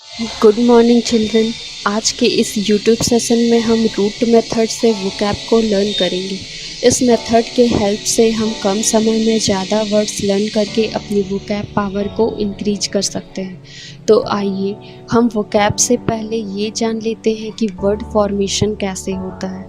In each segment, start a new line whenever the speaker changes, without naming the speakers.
Good morning children. आज के इस यूट्यूब सेशन में हम रूट मेथड से वोकैब को लर्न करेंगे। इस मेथड के हेल्प से हम कम समय में ज़्यादा वर्ड्स लर्न करके अपनी वोकैब पावर को इंक्रीज कर सकते हैं। तो आइए हम वोकैब से पहले ये जान लेते हैं कि वर्ड फॉर्मेशन कैसे होता है।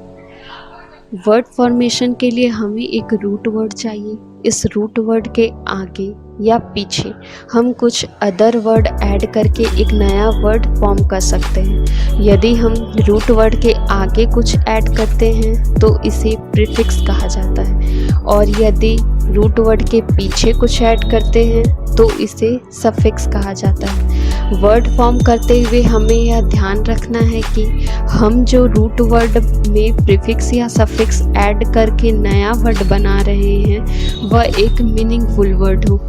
वर्ड फॉर्मेशन के लिए हमें एक रूट वर्ड चाहिए। इस रूट वर्ड के आगे या पीछे हम कुछ अदर वर्ड ऐड करके एक नया वर्ड फॉर्म कर सकते हैं। यदि हम रूट वर्ड के आगे कुछ ऐड करते हैं तो इसे प्रीफिक्स कहा जाता है, और यदि रूट वर्ड के पीछे कुछ ऐड करते हैं तो इसे सफिक्स कहा जाता है। वर्ड फॉर्म करते हुए हमें यह ध्यान रखना है कि हम जो रूट वर्ड में प्रीफिक्स या सफिक्स ऐड करके नया वर्ड बना रहे हैं वह एक मीनिंगफुल वर्ड हो।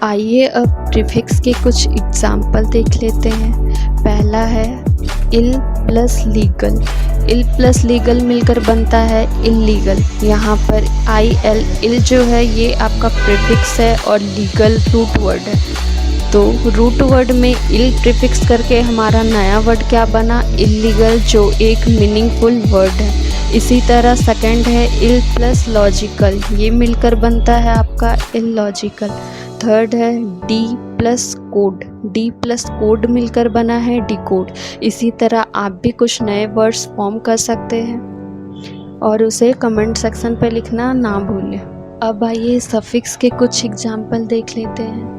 आइए अब प्रीफिक्स के कुछ एग्जाम्पल देख लेते हैं। पहला है इल प्लस लीगल। इल प्लस लीगल मिलकर बनता है इल्लीगल। यहाँ पर इल जो है ये आपका प्रीफिक्स है और लीगल रूट वर्ड है। तो रूट वर्ड में इल प्रीफिक्स करके हमारा नया वर्ड क्या बना, इल्लीगल, जो एक मीनिंगफुल वर्ड है। इसी तरह सेकंड है इल प्लस लॉजिकल, ये मिलकर बनता है आपका इलॉजिकल। थर्ड है D plus code. D plus code मिलकर बना है डिकोड। इसी तरह आप भी कुछ नए वर्ड्स फॉर्म कर सकते हैं और उसे कमेंट सेक्शन पे लिखना ना भूलें। अब आइए सफिक्स के कुछ एग्जाम्पल देख लेते हैं।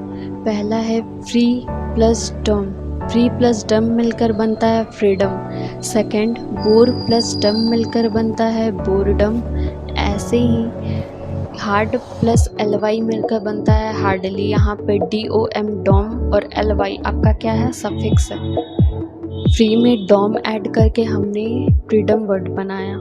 पहला है फ्री प्लस डम। फ्री प्लस डम मिलकर बनता है फ्रीडम। सेकंड बोर प्लस डम मिलकर बनता है बोरडम। ऐसे ही हार्ड प्लस एलवाई मिलकर बनता है हार्डली। यहाँ पे DOM डॉम और LY आपका क्या है, सफिक्स है। फ्री में डॉम ऐड करके हमने फ्रीडम वर्ड बनाया।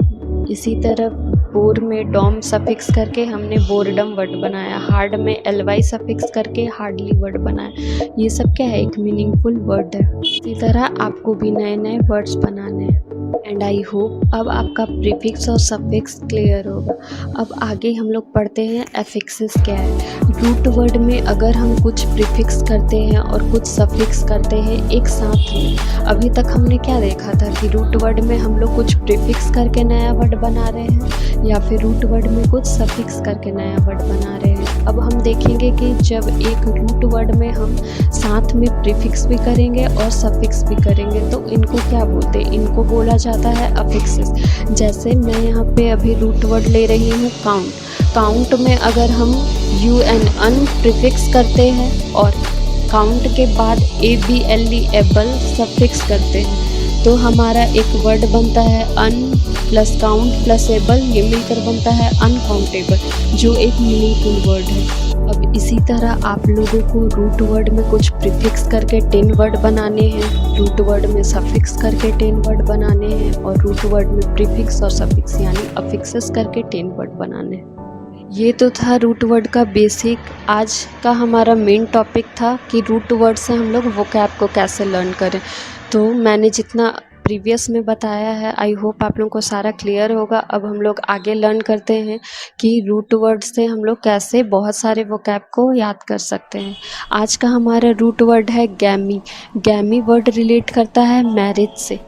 इसी तरह बोर में डॉम सफिक्स करके हमने बोरडम वर्ड बनाया। हार्ड में LY सफिक्स करके हार्डली वर्ड बनाया। ये सब क्या है, एक मीनिंगफुल वर्ड है। इसी तरह आपको भी नए नए वर्ड्स बनाने हैं। एंड आई होप अब आपका प्रीफिक्स और सफिक्स क्लियर होगा। अब आगे हम लोग पढ़ते हैं एफिक्सेस क्या है। रूट वर्ड में अगर हम कुछ प्रीफिक्स करते हैं और कुछ सफिक्स करते हैं एक साथ में, अभी तक हमने क्या देखा था कि रूट वर्ड में हम लोग कुछ प्रीफिक्स करके नया वर्ड बना रहे हैं या फिर रूट वर्ड में कुछ सफिक्स करके नया वर्ड बना रहे हैं। अब हम देखेंगे कि जब एक रूट वर्ड में हम साथ में प्रीफिक्स भी करेंगे और सफिक्स भी करेंगे तो इनको क्या बोलते हैं, इनको बोला जाता है अफिक्सेस। जैसे मैं यहाँ पे अभी रूट वर्ड ले रही हूँ काउंट। काउंट में अगर हम UN प्रीफिक्स करते हैं और काउंट के बाद ABLE एबल सफिक्स करते हैं तो हमारा एक वर्ड बनता है अन प्लस काउंट प्लस एबल, ये मिलकर बनता है अनकाउंटेबल, जो एक मीनिंगफुल वर्ड है। अब इसी तरह आप लोगों को रूट वर्ड में कुछ प्रीफिक्स करके 10 वर्ड बनाने हैं, रूट वर्ड में सफिक्स करके 10 वर्ड बनाने हैं और रूट वर्ड में प्रीफिक्स और सफिक्स यानी अफिक्सेस करके 10 वर्ड बनाने हैं। ये तो था रूट वर्ड का बेसिक। आज का हमारा मेन टॉपिक था कि रूट वर्ड से हम लोग वोकैब को कैसे लर्न करें। तो मैंने जितना प्रीवियस में बताया है आई होप आप लोगों को सारा क्लियर होगा। अब हम लोग आगे लर्न करते हैं कि रूट वर्ड से हम लोग कैसे बहुत सारे वोकैब को याद कर सकते हैं। आज का हमारा रूट वर्ड है गैमी। गैमी वर्ड रिलेट करता है मैरिज से।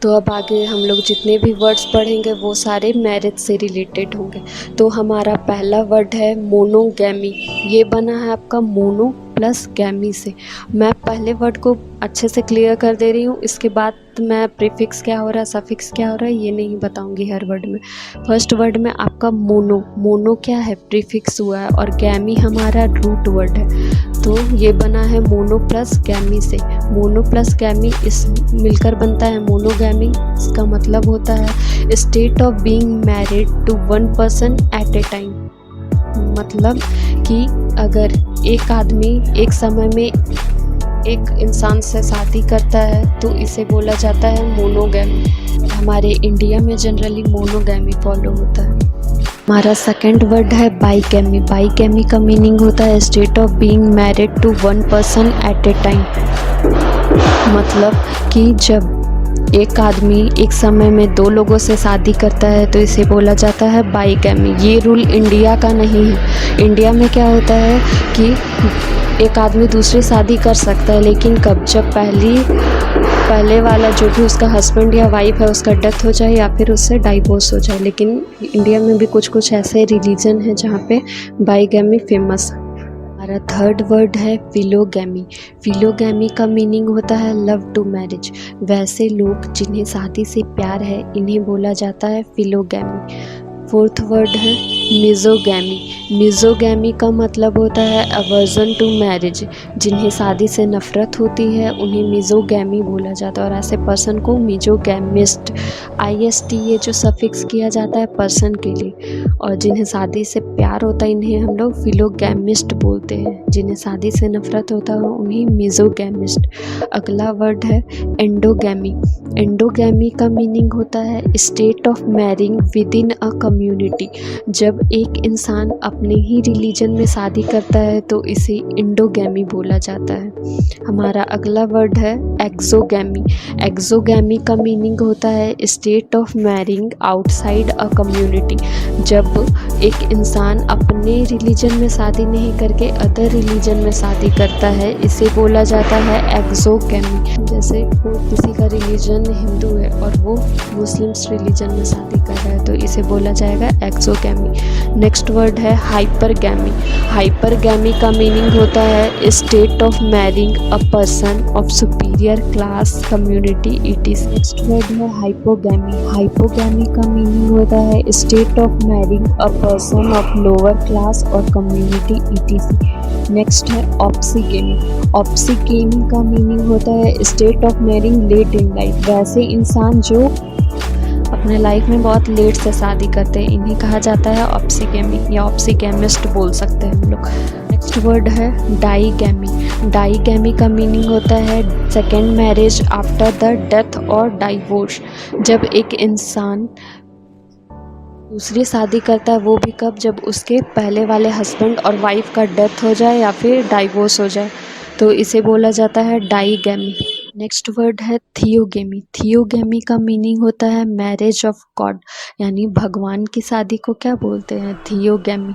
तो अब आगे हम लोग जितने भी वर्ड्स पढ़ेंगे वो सारे मैरिज से रिलेटेड होंगे। तो हमारा पहला वर्ड है मोनोगैमी। ये बना है आपका मोनो प्लस गैमी से। मैं पहले वर्ड को अच्छे से क्लियर कर दे रही हूँ, इसके बाद मैं प्रीफिक्स क्या हो रहा है सफिक्स क्या हो रहा है ये नहीं बताऊँगी हर वर्ड में। फर्स्ट वर्ड में आपका मोनो। मोनो क्या है, प्रीफिक्स हुआ है और गैमी हमारा रूट वर्ड है। तो ये बना है मोनो प्लस गैमी से। मोनो प्लस गैमी इस मिलकर बनता है मोनोगैमी। इसका मतलब होता है state of being married to one person at a time. मतलब कि अगर एक आदमी एक समय में एक इंसान से शादी करता है तो इसे बोला जाता है मोनोगैमी। हमारे इंडिया में जनरली मोनोगैमी फॉलो होता है। हमारा सेकंड वर्ड है बाइगैमी। बाइगैमी का मीनिंग होता है state of being married to one person at a time. मतलब कि जब एक आदमी एक समय में 2 लोगों से शादी करता है तो इसे बोला जाता है बाइगैमी। ये रूल इंडिया का नहीं है। इंडिया में क्या होता है कि एक आदमी दूसरी शादी कर सकता है, लेकिन कब? जब पहले वाला जो भी उसका हस्बैंड या वाइफ है उसका डेथ हो जाए या फिर उससे डाइवोर्स हो जाए। लेकिन इंडिया में भी कुछ कुछ ऐसे रिलीजन है जहाँ पे बाईगैमी फेमस है। हमारा थर्ड वर्ड है फिलोगैमी। फिलोगैमी का मीनिंग होता है लव टू मैरिज। वैसे लोग जिन्हें शादी से प्यार है इन्हें बोला जाता है फिलोगैमी। फोर्थ वर्ड है मिजोगैमी। मिजोगैमी का मतलब होता है अवर्जन टू मैरिज। जिन्हें शादी से नफरत होती है उन्हें मिजोगैमी बोला जाता है, और ऐसे पर्सन को मिजोगैमिस्ट, IST ये जो सफिक्स किया जाता है पर्सन के लिए। और जिन्हें शादी से प्यार होता है इन्हें हम लोग फिलोगैमिस्ट बोलते हैं। जिन्हें शादी से नफरत होता है उन्हें मिजोगैमिस्ट। अगला वर्ड है एंडोगैमी। एंडोगैमी का मीनिंग होता है state of marrying with in a community. जब एक इंसान अपने ही रिलीजन में शादी करता है तो इसे एंडोगैमी बोला जाता है। हमारा अगला वर्ड है एक्सोगैमी। एक्सोगैमी का मीनिंग होता है state of marrying outside a community. जब एक इंसान अपने रिलीजन में शादी नहीं करके अदर रिलीजन में शादी करता है इसे बोला जाता है एक्सोगैमी। जैसे किसी का रिलीजन हिंदू है और वो मुस्लिम्स रिलीजन में शादी कर रहा है तो इसे बोला जाएगा एक्सोगैमी। नेक्स्ट वर्ड है हाइपरगैमी। हाइपरगैमी का मीनिंग होता है state of marrying a person of superior class community ETC। Next word है हाइपोगैमी। हाइपोगैमी का मीनिंग होता है state of marrying a person of lower class और कम्युनिटी ETC। नेक्स्ट है ऑप्सीगेमी। ऑप्सीगेमी का मीनिंग होता है state of marrying late in life. वैसे इंसान जो अपने लाइफ में बहुत लेट से शादी करते हैं इन्हें कहा जाता है ऑप्सीगेमी या ऑप्सीगेमिस्ट बोल सकते हैं हम लोग। नेक्स्ट वर्ड है डाईगैमी। डाईगैमी का मीनिंग होता है second marriage after the death और डाइवोर्स। जब एक इंसान दूसरी शादी करता है वो भी कब? जब उसके पहले वाले हस्बैंड और वाइफ का डेथ हो जाए या फिर डाइवोर्स हो जाए तो इसे बोला जाता है डाईगैमी। नेक्स्ट वर्ड है थियोगेमी। थियोगेमी का मीनिंग होता है मैरिज ऑफ गॉड, यानी भगवान की शादी को क्या बोलते हैं? थियोगेमी।